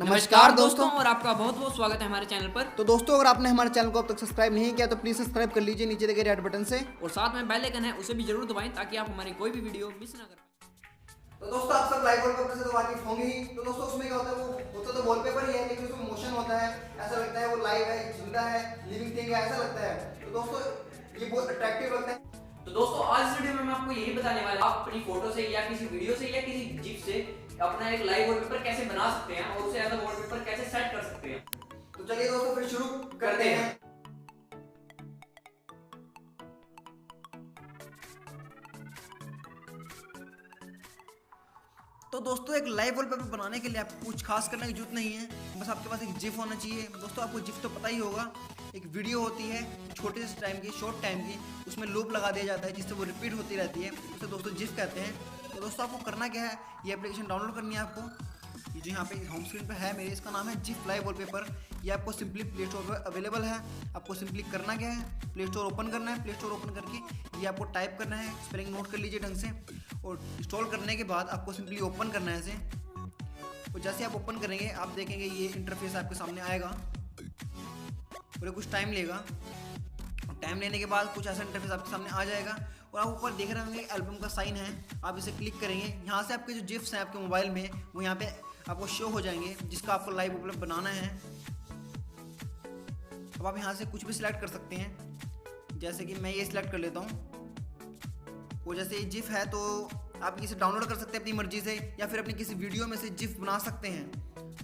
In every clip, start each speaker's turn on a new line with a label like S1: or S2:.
S1: नमस्कार दोस्तों और आपका बहुत बहुत स्वागत है हमारे चैनल पर।
S2: तो दोस्तों अगर आपने हमारे चैनल को अब तक सब्सक्राइब नहीं किया तो प्लीज सब्सक्राइब कर लीजिए नीचे दिए गए रेड बटन से
S1: और साथ में बेल आइकन है उसे भी जरूर दबाएं ताकि आप हमारी कोई भी वीडियो मिस ना कर पाएं।
S2: तो दोस्तों आप सब लाइव वॉलपेपर से तो वाकिफ होंगे ही। तो दोस्तों उसमें क्या होता है, वो होता तो वॉलपेपर ही है लेकिन उसमें मोशन होता है, ऐसा लगता है वो लाइव है, जिंदा है, लिविंग थिंग है, ऐसा लगता है। तो दोस्तों ये बहुत अट्रैक्टिव लगता है।
S1: तो दोस्तों आज इस वीडियो में मैं आपको यही बताने वाला हूं, आप अपनी फोटो से या किसी वीडियो से या किसी जिप से अपना एक लाइव वॉलपेपर कैसे बना सकते हैं और उसे एज अ वॉलपेपर कैसे सेट कर सकते हैं।
S2: तो चलिए दोस्तों फिर शुरू करते हैं। तो दोस्तों एक लाइव वॉलपेपर बनाने के लिए आपको कुछ खास करने की जरूरत नहीं है, बस आपके पास एक जिफ होना चाहिए। दोस्तों आपको जिफ तो पता ही होगा, एक वीडियो होती है छोटे से टाइम की, शॉर्ट टाइम की, उसमें लूप लगा दिया जाता है जिससे वो रिपीट होती रहती है, उसे दोस्तों जिफ कहते हैं। तो दोस्तों आपको करना क्या है, ये एप्लीकेशन डाउनलोड करनी है आपको। ये जो यहाँ पे होम स्क्रीन पे है मेरे, इसका नाम है जिफ लाइव वॉलपेपर। ये आपको सिंपली प्ले स्टोर पर अवेलेबल है। आपको सिंपली करना क्या है, प्ले स्टोर ओपन करना है। प्ले स्टोर ओपन करके ये आपको टाइप करना है, स्पेलिंग नोट कर लीजिए ढंग से। और इंस्टॉल करने के बाद आपको सिंपली ओपन करना है इसे। और जैसे आप ओपन करेंगे आप देखेंगे ये इंटरफेस आपके सामने आएगा और कुछ टाइम लेगा। टाइम लेने के बाद कुछ ऐसा इंटरफेस आपके सामने आ जाएगा और आप ऊपर देख रहे होंगे एल्बम का साइन है, आप इसे क्लिक करेंगे। यहाँ से आपके जो जिफ्स हैं आपके मोबाइल में वो यहाँ पे आपको शो हो जाएंगे जिसका आपको लाइव उपलब्ध बनाना है। अब आप यहाँ से कुछ भी सिलेक्ट कर सकते हैं, जैसे कि मैं ये सिलेक्ट कर लेता हूँ। वो जैसे ये जिफ है तो आप इसे डाउनलोड कर सकते हैं अपनी मर्जी से या फिर अपनी किसी वीडियो में से जिफ बना सकते हैं।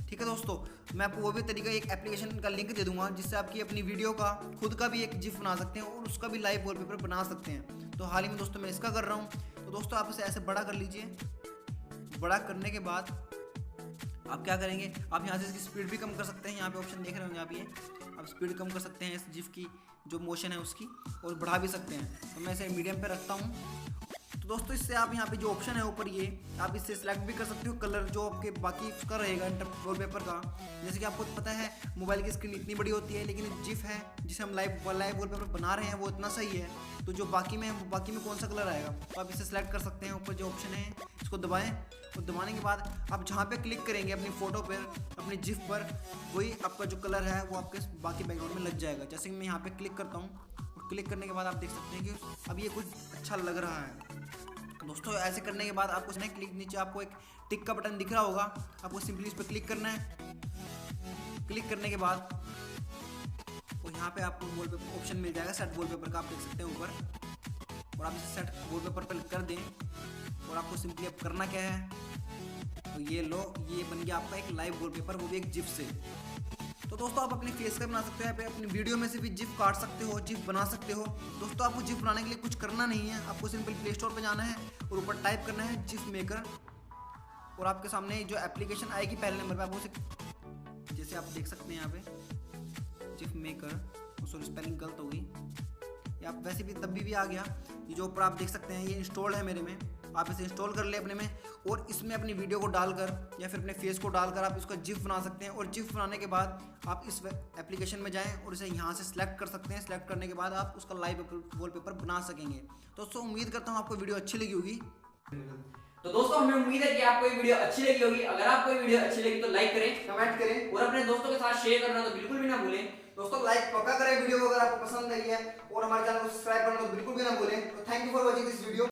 S2: ठीक है दोस्तों, मैं आपको वो भी तरीका, एक एप्लीकेशन का लिंक दे दूंगा जिससे आपकी अपनी वीडियो का खुद का भी एक जिफ बना सकते हैं और उसका भी लाइव वॉलपेपर बना सकते हैं। तो हाल ही में दोस्तों मैं इसका कर रहा हूँ। तो दोस्तों आप इसे ऐसे बड़ा कर लीजिए। बड़ा करने के बाद आप क्या करेंगे, आप यहाँ से इसकी स्पीड भी कम कर सकते हैं। यहाँ पे ऑप्शन देख रहे होंगे आप, ये आप स्पीड कम कर सकते हैं इस जिफ की जो मोशन है उसकी, और बढ़ा भी सकते हैं। तो मैं इसे मीडियम पे रखता हूँ। तो दोस्तों इससे आप यहाँ पे जो ऑप्शन है ऊपर, ये आप इससे सिलेक्ट भी कर सकते हो कलर जो आपके बाकी उसका रहेगा वॉलपेपर का। जैसे कि आपको पता है मोबाइल की स्क्रीन इतनी बड़ी होती है लेकिन जिफ है जिसे हम लाइव वॉलपेपर बना रहे हैं वो इतना सही है, तो जो बाकी में कौन सा कलर आएगा तो आप इसे सिलेक्ट कर सकते हैं। ऊपर जो ऑप्शन है इसको दबाएं और दबाने के बाद आप जहाँ पे क्लिक करेंगे अपनी फ़ोटो पर, अपनी जिफ पर, वही आपका जो कलर है वो आपके बाकी बैकग्राउंड में लग जाएगा। जैसे कि मैं यहाँ पे क्लिक करता हूँ और क्लिक करने के बाद आप देख सकते हैं कि अब ये कुछ अच्छा लग रहा है। दोस्तों ऐसे करने के बाद आपको क्लिक, नीचे आपको एक टिक का बटन दिख रहा होगा, आपको सिंपली इस पर क्लिक करना है। क्लिक करने के बाद और यहाँ पे आपको वॉलपेपर ऑप्शन मिल जाएगा सेट वॉलपेपर का, आप देख सकते हैं ऊपर। और आप इसे सेट वॉलपेपर पर कर दें और आपको सिंपली अब करना क्या है, तो ये लो, ये बन गया आपका एक लाइव वॉलपेपर, वो भी एक जिफ से। तो दोस्तों आप अपने फेस का बना सकते हो, अपनी वीडियो में से भी जिफ काट सकते हो, जिफ बना सकते हो। दोस्तों आपको जिफ बनाने के लिए कुछ करना नहीं है, आपको सिंपल प्ले स्टोर पर जाना है और ऊपर टाइप करना है जिफ मेकर, और आपके सामने जो एप्लीकेशन आएगी पहले नंबर पे, आप उसे जैसे आप देख सकते हैं यहाँ पे जिफ मेकर, सॉरी स्पेलिंग गलत हो गई, या आप वैसे भी तब भी आ गया। ये जो ऊपर आप देख सकते हैं ये इंस्टॉल है मेरे में, आप इसे इंस्टॉल कर ले अपने में और इसमें अपनी वीडियो को डालकर या फिर अपने फेस को डालकर आप इसका जिफ बना सकते हैं। और जिफ बनाने के बाद आप इस एप्लीकेशन में जाएं और इसे यहाँ से सिलेक्ट कर सकते हैं। सिलेक्ट करने के बाद आप उसका लाइव वॉलपेपर बना सकेंगे। दोस्तों उम्मीद करता हूँ आपको वीडियो अच्छी लगी होगी।
S1: तो दोस्तों हमें उम्मीद है कि आपको ये वीडियो अच्छी लगी होगी। अगर आपको ये वीडियो अच्छी लगी तो लाइक करें,
S2: कमेंट करें
S1: और अपने दोस्तों के साथ शेयर करना तो बिल्कुल भी ना भूलें।
S2: दोस्तों लाइक पक्का करें वीडियो को अगर आपको पसंद आई है, और हमारे चैनल को सब्सक्राइब करना तो बिल्कुल भी ना भूलें। तो thank you for watching this video.